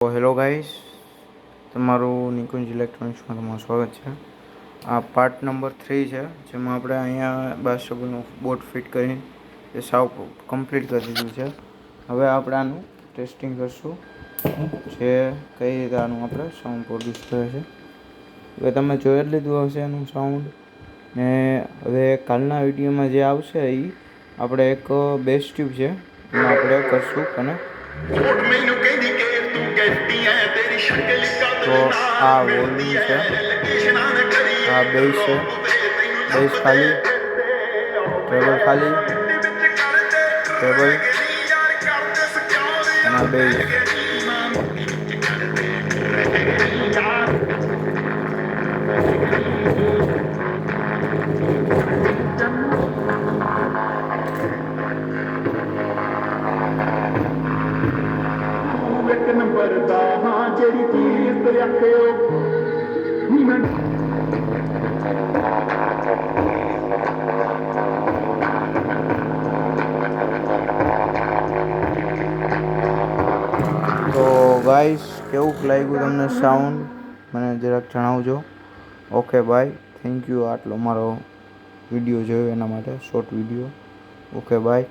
તો hello guys, તમારું નિકુંજ ઇલેક્ટ્રોનિક્સમાં તમારું સ્વાગત છે. આ પાર્ટ નંબર 3 છે, જેમાં આપણે અહીંયા બાસ્કેટબોલનું બોર્ડ ફિટ કરીને એ સાવ કમ્પ્લીટ કરી દીધું છે. હવે આપણે આનું ટેસ્ટિંગ કરશું, જે કઈ રીતે આનું આપણે સાઉન્ડ પ્રોડ્યુસ કરે છે. હવે તમે જોઈ જ લીધું હશે એનું સાઉન્ડ. ને હવે કાલના વિડીયોમાં જે આવશે એ આપણે એક બેઝ ટ્યુબ છે એમાં આપણે કરશું. અને તો આ વોલ્યુમ છે, આ બેઝ છે, બેઝ ખાલી, ટ્રેબલ ખાલી, ટ્રેબલ અને આ બેઝ. नंबर दा हाँ जेड़ी चीज ते आखे नी मैं તો ગાઈસ, કેવું લાગ્યું તમને સાઉન્ડ મને જરાક જણાવજો. ઓકે બાય, થેન્ક યુ આટલો મારો વિડીયો જોયો એના માટે, શોર્ટ વિડીયો. Okay bye.